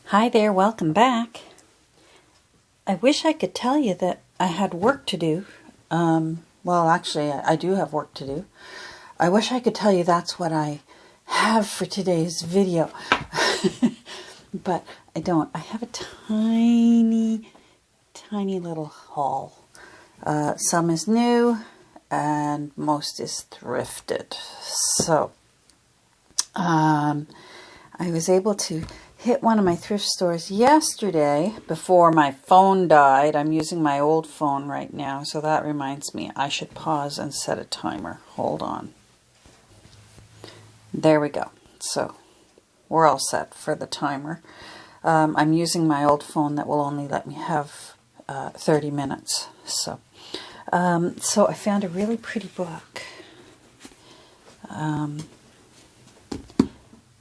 Hi there, welcome back. I wish I could tell you that I had work to do. Well, actually, I do have work to do. I wish I could tell you that's what I have for today's video. But I don't. I have a tiny little haul. Some is new and most is thrifted. So, I was able to hit one of my thrift stores yesterday before my phone died. I'm using my old phone right now, so that reminds me I should pause and set a timer. Hold on. There we go. So we're all set for the timer. I'm using my old phone that will only let me have 30 minutes. So I found a really pretty book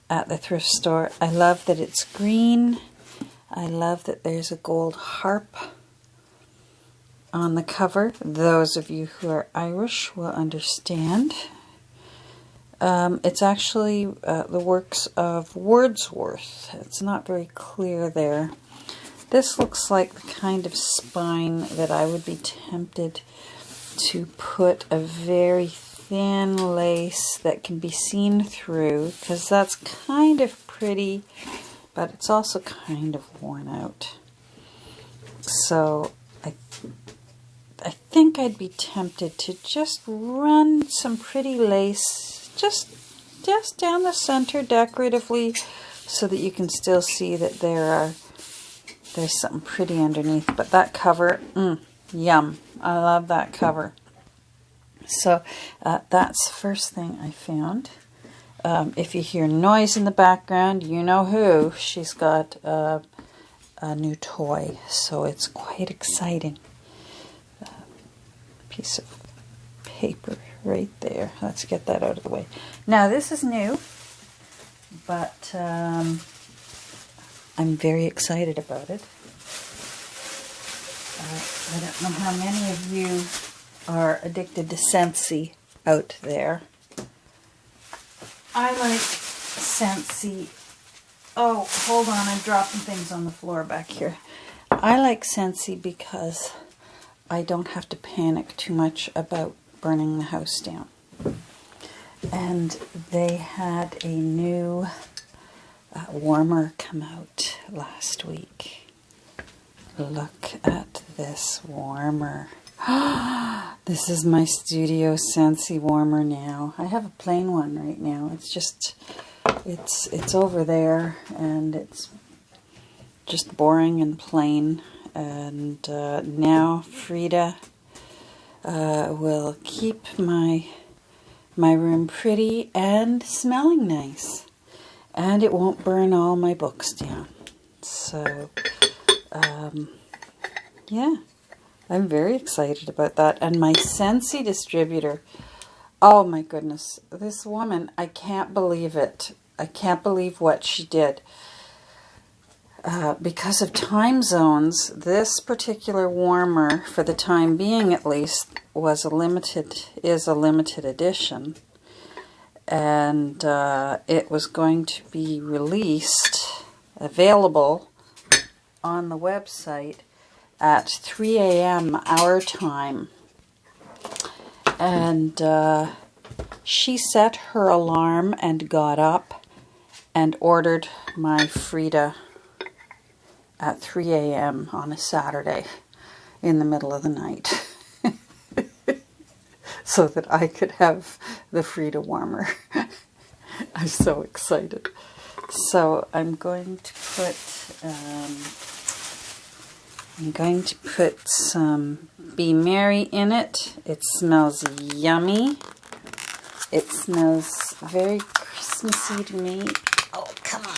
at the thrift store. I love that it's green. I love that there's a gold harp on the cover. Those of you who are Irish will understand. It's actually the works of Wordsworth. It's not very clear there. This looks like the kind of spine that I would be tempted to put a very thin lace that can be seen through, because that's kind of pretty, but it's also kind of worn out. So I think I'd be tempted to just run some pretty lace just down the center decoratively, so that you can still see that there's something pretty underneath. But that cover, yum! I love that cover. So that's the first thing I found. If you hear noise in the background, you know who. She's got a new toy, so it's quite exciting. Piece of paper right there. Let's get that out of the way. Now this is new, but I'm very excited about it. I don't know how many of you are addicted to Scentsy out there. I like Scentsy. Oh, hold on, I'm dropping things on the floor back here. I like Scentsy because I don't have to panic too much about burning the house down. And they had a new warmer come out last week. Look at this warmer. This is my studio Scentsy warmer now. I have a plain one right now. It's just, it's over there, and it's just boring and plain. And now Frida will keep my room pretty and smelling nice, and it won't burn all my books down. So yeah, I'm very excited about that. And my Scentsy distributor, oh my goodness, this woman, I can't believe it. I can't believe what she did. Because of time zones, this particular warmer, for the time being at least, is a limited edition. And it was going to be available on the website at 3 a.m. our time. And she set her alarm and got up and ordered my Frida at 3 a.m. on a Saturday in the middle of the night. So that I could have the Frida warmer. I'm so excited. So I'm going to put some Be Merry in it. It smells yummy. It smells very Christmassy to me. Oh, come on.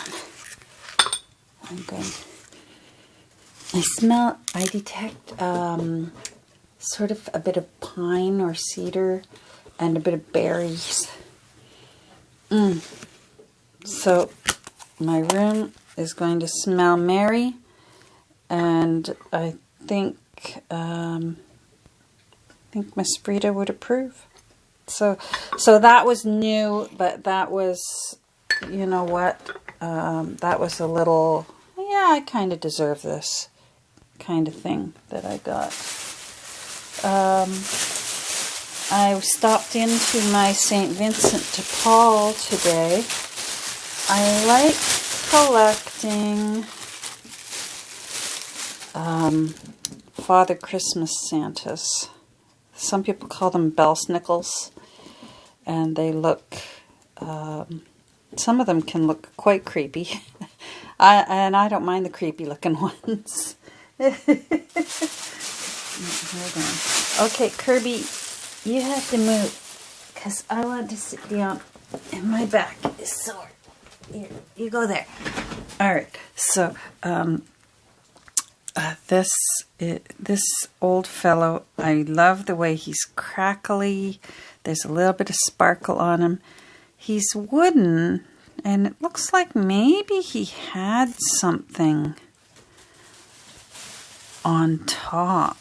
I detect sort of a bit of pine or cedar and a bit of berries. So my room is going to smell merry, and I think Miss Frida would approve. So that was new, but that was, you know what, that was a little, yeah, I kind of deserve this kind of thing that I got. I stopped into my St. Vincent de Paul today. I like collecting Father Christmas Santas. Some people call them belsnickels, and they look, some of them can look quite creepy. And I don't mind the creepy looking ones. Hold on. Okay, Kirby, you have to move, because I want to sit down and my back is sore. Here, you go there. Alright, so this old fellow, I love the way he's crackly. There's a little bit of sparkle on him. He's wooden, and it looks like maybe he had something on top.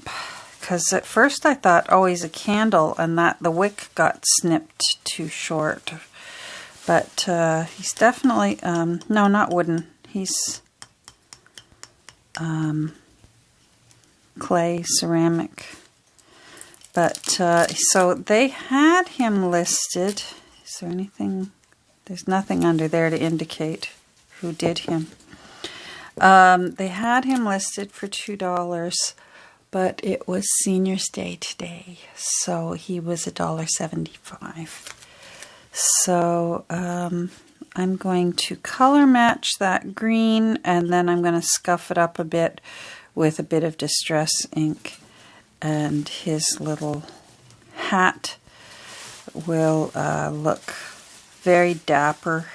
Because at first I thought, oh, he's a candle, and that the wick got snipped too short. But he's definitely, no, not wooden. He's clay, ceramic. But, so they had him listed. Is there anything? There's nothing under there to indicate who did him. They had him listed for $2, but it was Senior's Day today, so he was $1.75. So I'm going to color match that green, and then I'm going to scuff it up a bit with a bit of Distress ink, and his little hat will look very dapper.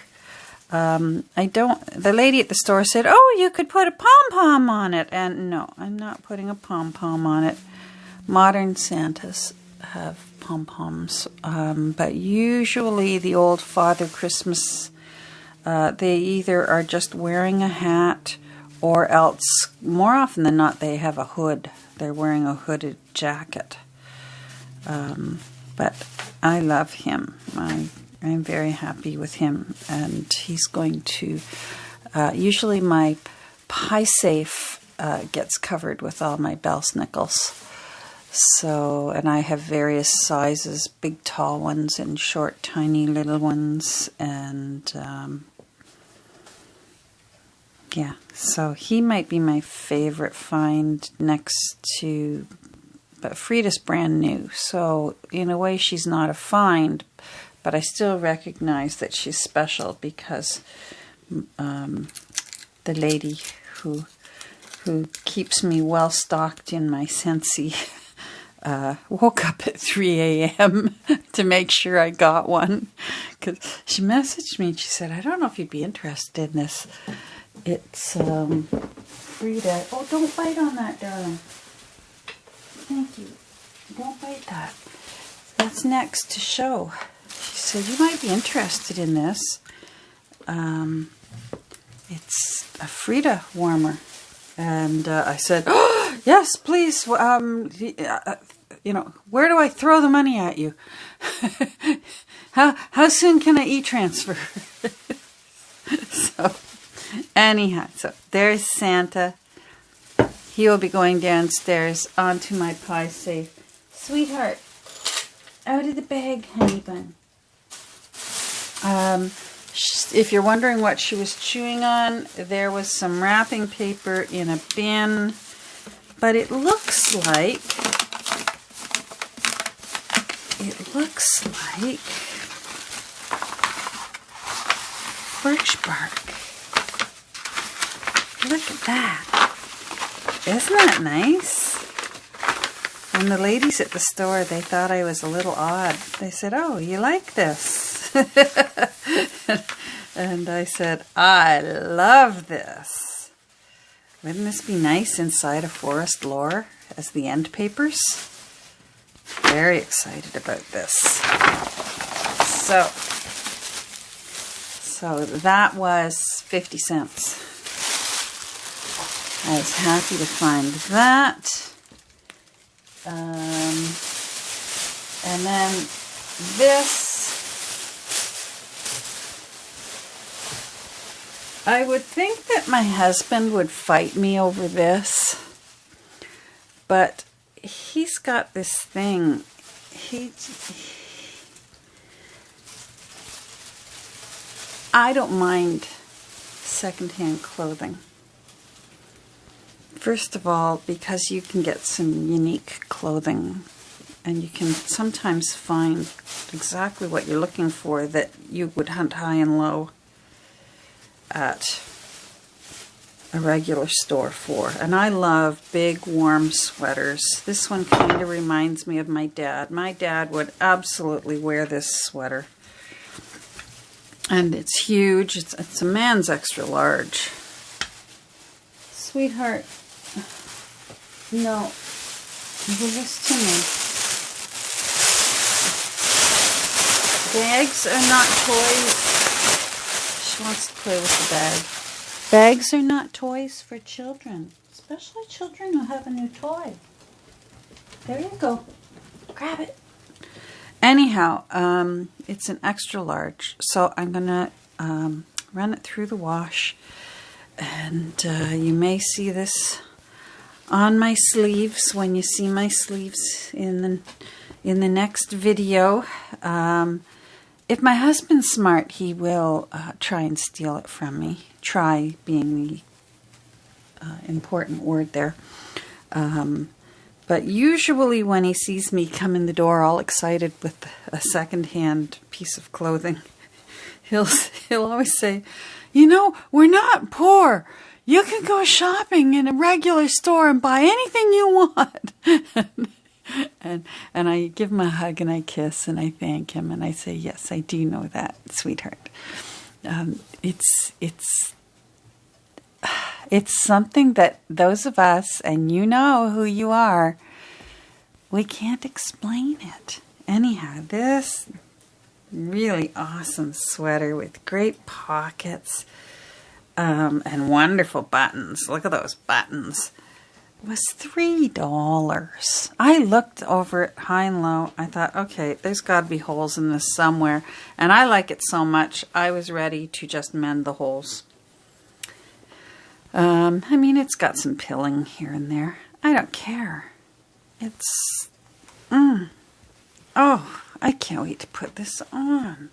The lady at the store said, oh, you could put a pom-pom on it. And no, I'm not putting a pom-pom on it. Modern Santas have pom-poms. But usually the old Father Christmas, they either are just wearing a hat, or else, more often than not, they have a hood. They're wearing a hooded jacket. But I love him. I'm very happy with him, and he's going to, usually my pie safe gets covered with all my belsnickels. So, and I have various sizes, big tall ones and short tiny little ones, and yeah, so he might be my favorite find next to, but Frida's brand new, so in a way she's not a find, but I still recognize that she's special because the lady who keeps me well stocked in my Scentsy woke up at 3 a.m. to make sure I got one. Because she messaged me and she said, I don't know if you'd be interested in this. It's Frida. Oh, don't bite on that, darling. Thank you. Don't bite that. That's next to show. She said, you might be interested in this. It's a Frida warmer. And I said, oh, yes, please. You know, where do I throw the money at you? How soon can I e-transfer? So, anyhow, so there's Santa. He will be going downstairs onto my pie safe. Sweetheart, out of the bag, honey bun. If you're wondering what she was chewing on, there was some wrapping paper in a bin, but it looks like birch bark. Look at that. Isn't that nice? And the ladies at the store, they thought I was a little odd. They said, oh, you like this? And I said, I love this. Wouldn't this be nice inside a forest lore as the end papers? Very excited about this. So that was 50 cents. I was happy to find that. And then this I would think that my husband would fight me over this, but he's got this thing. I don't mind secondhand clothing. First of all, because you can get some unique clothing, and you can sometimes find exactly what you're looking for that you would hunt high and low at a regular store for. And I love big warm sweaters. This one kind of reminds me of my dad. My dad would absolutely wear this sweater. And it's huge. It's a man's extra large. Sweetheart, no, give this to me. Bags are not toys. She wants to play with the bag. Bags are not toys for children, especially children who have a new toy. There you go. Grab it. Anyhow, it's an extra large, so I'm going to run it through the wash. And you may see this on my sleeves when you see my sleeves in the next video. If my husband's smart, he will try and steal it from me. Try being the important word there. But usually when he sees me come in the door all excited with a second-hand piece of clothing, he'll always say, you know, we're not poor. You can go shopping in a regular store and buy anything you want. And I give him a hug and I kiss and I thank him and I say, yes, I do know that, sweetheart. It's something that those of us, and you know who you are, we can't explain it. Anyhow, this really awesome sweater with great pockets and wonderful buttons. Look at those buttons. Was $3. I looked over it high and low. I thought, okay, there's got to be holes in this somewhere. And I like it so much, I was ready to just mend the holes. I mean, it's got some pilling here and there. I don't care. It's, oh, I can't wait to put this on.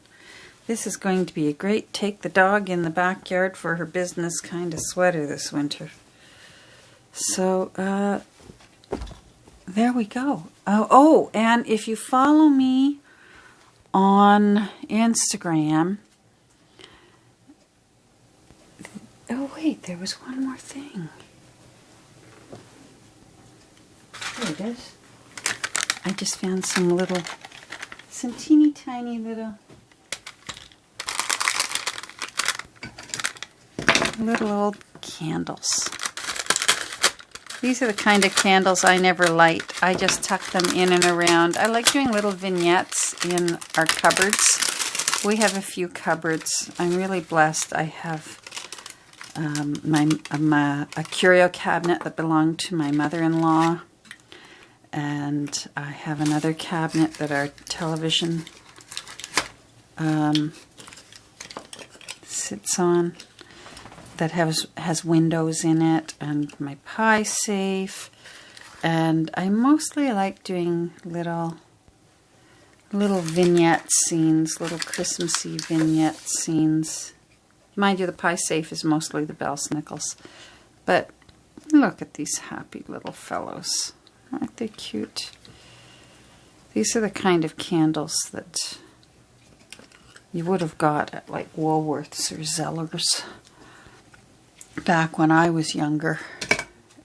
This is going to be a great take the dog in the backyard for her business kind of sweater this winter. So, there we go. Oh, and if you follow me on Instagram... Oh, wait, there was one more thing. There it is. I just found some teeny tiny little old candles. These are the kind of candles I never light. I just tuck them in and around. I like doing little vignettes in our cupboards. We have a few cupboards. I'm really blessed. I have a curio cabinet that belonged to my mother-in-law, and I have another cabinet that our television sits on that has windows in it, and my pie safe. And I mostly like doing little vignette scenes, little Christmassy vignette scenes. Mind you, the pie safe is mostly the Bells Nichols. But look at these happy little fellows. Aren't they cute? These are the kind of candles that you would have got at like Woolworths or Zellers back when I was younger.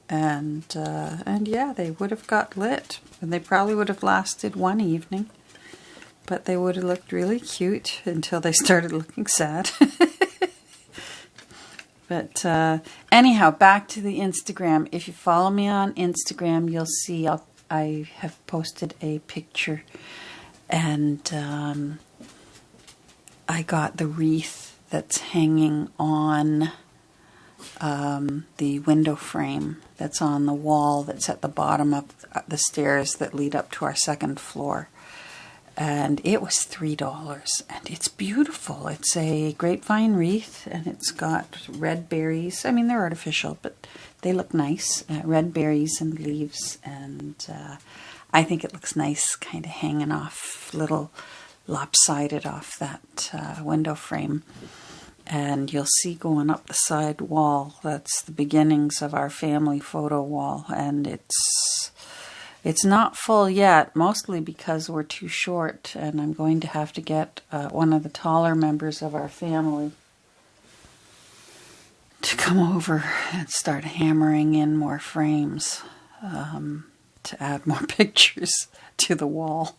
And yeah, they would have got lit. And they probably would have lasted one evening. But they would have looked really cute until they started looking sad. But anyhow, back to the Instagram. If you follow me on Instagram, you'll see I have posted a picture. And I got the wreath that's hanging on the window frame that's on the wall that's at the bottom of the stairs that lead up to our second floor. and it was $3, and it's beautiful. It's a grapevine wreath, and it's got red berries. I mean, they're artificial, but they look nice. Red berries and leaves, and I think it looks nice kind of hanging off, little lopsided off that window frame. And you'll see going up the side wall, that's the beginnings of our family photo wall, and it's not full yet, mostly because we're too short, and I'm going to have to get one of the taller members of our family to come over and start hammering in more frames to add more pictures to the wall.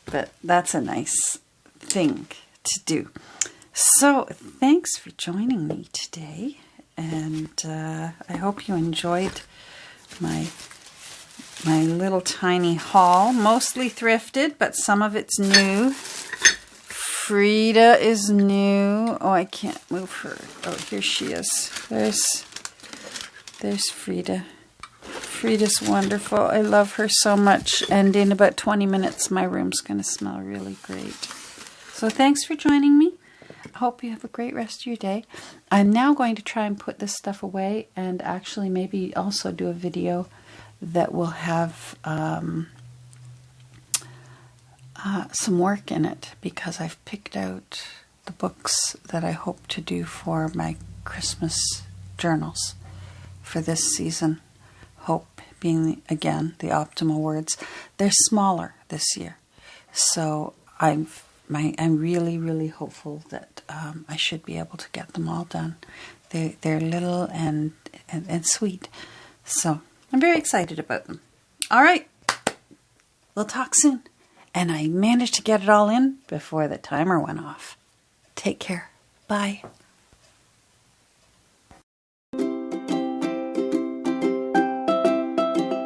But that's a nice thing to do. So thanks for joining me today, and I hope you enjoyed my little tiny haul. Mostly thrifted, but some of it's new. Frida is new. Oh, I can't move her. Oh, here she is. There's Frida. Frida's wonderful. I love her so much, and in about 20 minutes my room's going to smell really great. So thanks for joining me. I hope you have a great rest of your day. I'm now going to try and put this stuff away, and actually maybe also do a video that will have some work in it, because I've picked out the books that I hope to do for my Christmas journals for this season. Hope being, again, the optimal words. They're smaller this year, so I'm really, really hopeful that I should be able to get them all done. They're little and sweet, so I'm very excited about them. All right, we'll talk soon. And I managed to get it all in before the timer went off. Take care. Bye.